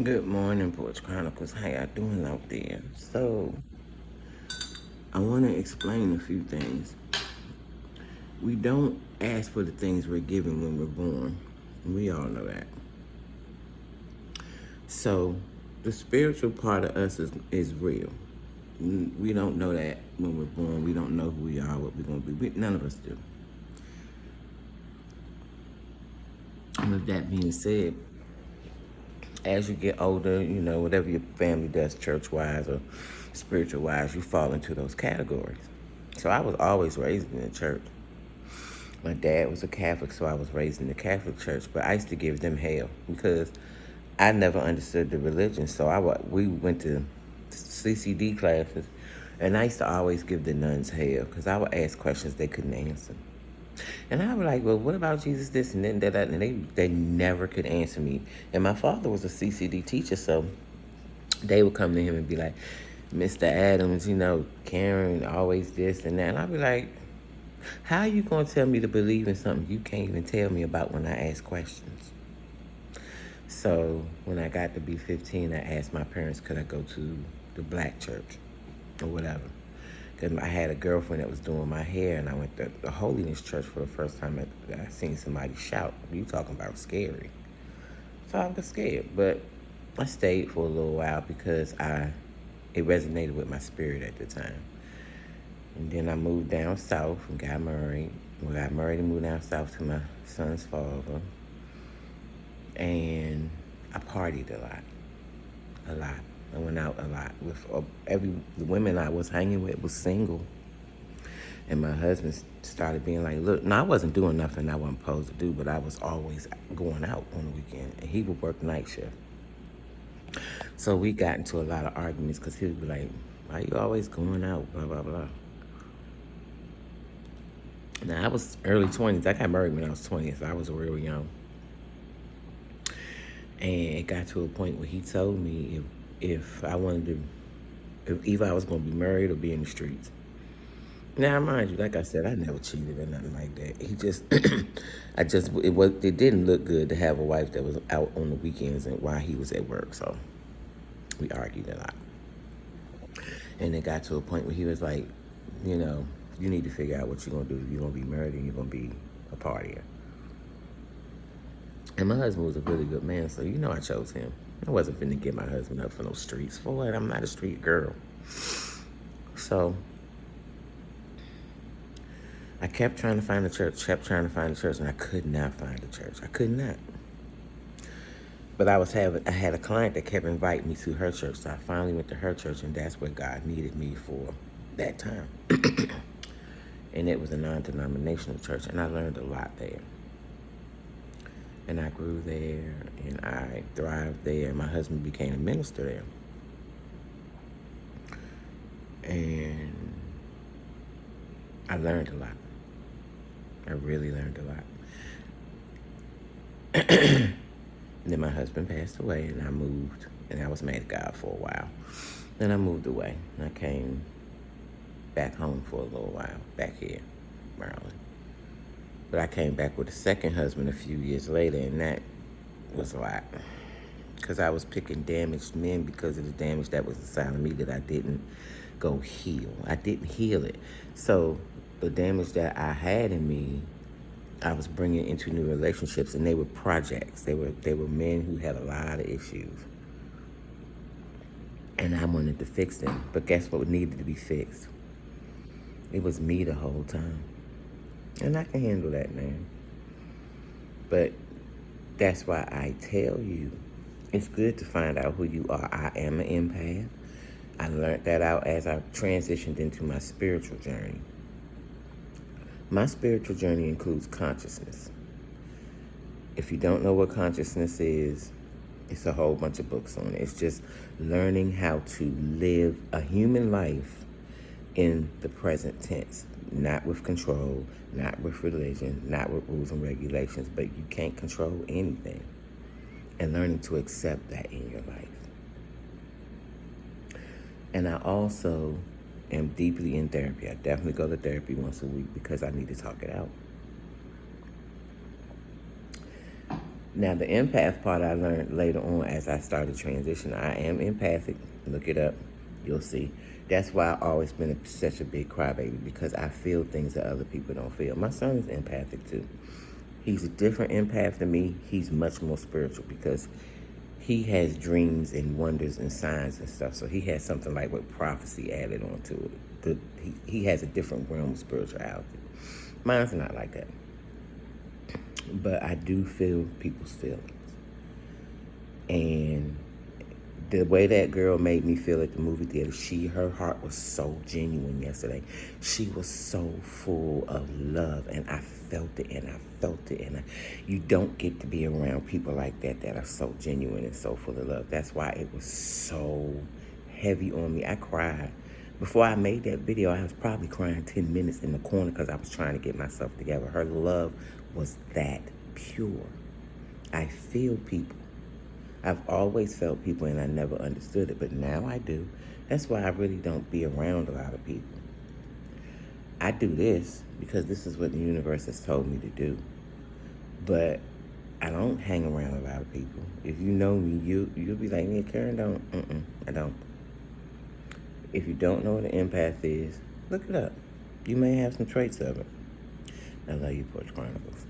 Good morning, Porch Chronicles. How y'all doing out there? So, I want to explain a few things. We don't ask for the things we're given when we're born. We all know that. So, the spiritual part of us is real. We don't know that when we're born. We don't know who we are, what we're going to be. None of us do. And with that being said, as you get older, whatever your family does, church wise or spiritual wise, you fall into those categories. So I was always raised in the church. My dad was a Catholic, so I was raised in the Catholic church. But I used to give them hell because I never understood the religion. So we went to CCD classes, and I used to always give the nuns hell because I would ask questions they couldn't answer. And I was like, well, what about Jesus this and then that? And they never could answer me. And my father was a CCD teacher, so they would come to him and be like, Mr. Adams, Karen, always this and that. And I'd be like, how are you going to tell me to believe in something you can't even tell me about when I ask questions? So when I got to be 15, I asked my parents, could I go to the black church or whatever? Because I had a girlfriend that was doing my hair, and I went to the Holiness Church for the first time. I seen somebody shout. You talking about scary. So I was scared, but I stayed for a little while because it resonated with my spirit at the time. And then I moved down south and got married. We got married and moved down south to my son's father. And I partied a lot. I went out a lot with the women I was hanging with was single. And my husband started being like, look, now I wasn't doing nothing I wasn't supposed to do, but I was always going out on the weekend. And he would work night shift. So we got into a lot of arguments because he would be like, why you always going out, blah, blah, blah. Now, I was early 20s. I got married when I was 20, so I was real young. And it got to a point where he told me if I wanted to, if either I was going to be married or be in the streets. Now, mind you, like I said, I never cheated or nothing like that. It didn't look good to have a wife that was out on the weekends and while he was at work. So we argued a lot. And it got to a point where he was like, you need to figure out what you're going to do. You're going to be married and you're going to be a partier. And my husband was a really good man, so I chose him. I wasn't finna get my husband up for no streets. For what? I'm not a street girl. So I kept trying to find a church, and I could not find a church. I could not. But I had a client that kept inviting me to her church, so I finally went to her church, and that's where God needed me for that time. And it was a non-denominational church, and I learned a lot there. And I grew there, and I thrived there. My husband became a minister there. And I learned a lot. I really learned a lot. And then my husband passed away, and I moved, and I was mad at God for a while. Then I moved away, and I came back home for a little while, back here, Maryland. But I came back with a second husband a few years later, and that was a lot. Because I was picking damaged men because of the damage that was inside of me that I didn't go heal. I didn't heal it. So the damage that I had in me, I was bringing into new relationships, and they were projects. They were men who had a lot of issues. And I wanted to fix them. But guess what needed to be fixed? It was me the whole time. And I can handle that, man. But that's why I tell you, it's good to find out who you are. I am an empath. I learned that out as I transitioned into my spiritual journey. My spiritual journey includes consciousness. If you don't know what consciousness is, it's a whole bunch of books on it. It's just learning how to live a human life in the present tense. Not with control, not with religion, not with rules and regulations, but you can't control anything. And learning to accept that in your life. And I also am deeply in therapy. I definitely go to therapy once a week because I need to talk it out. Now, the empath part I learned later on as I started transitioning. I am empathic. Look it up. You'll see. That's why I've always been such a big crybaby, because I feel things that other people don't feel. My son is empathic too. He's a different empath than me. He's much more spiritual because he has dreams and wonders and signs and stuff. So he has something like with prophecy added onto it. He has a different realm of spirituality. Mine's not like that. But I do feel people's feelings. And the way that girl made me feel at the movie theater, her heart was so genuine yesterday. She was so full of love, and I felt it, and I felt it, and you don't get to be around people like that are so genuine and so full of love. That's why it was so heavy on me. I cried. Before I made that video, I was probably crying 10 minutes in the corner because I was trying to get myself together. Her love was that pure. I feel people. I've always felt people and I never understood it, but now I do. That's why I really don't be around a lot of people. I do this because this is what the universe has told me to do. But I don't hang around a lot of people. If you know me, you'll be like, yeah, Karen don't. I don't. If you don't know what an empath is, look it up. You may have some traits of it. I love you, Porch Chronicles.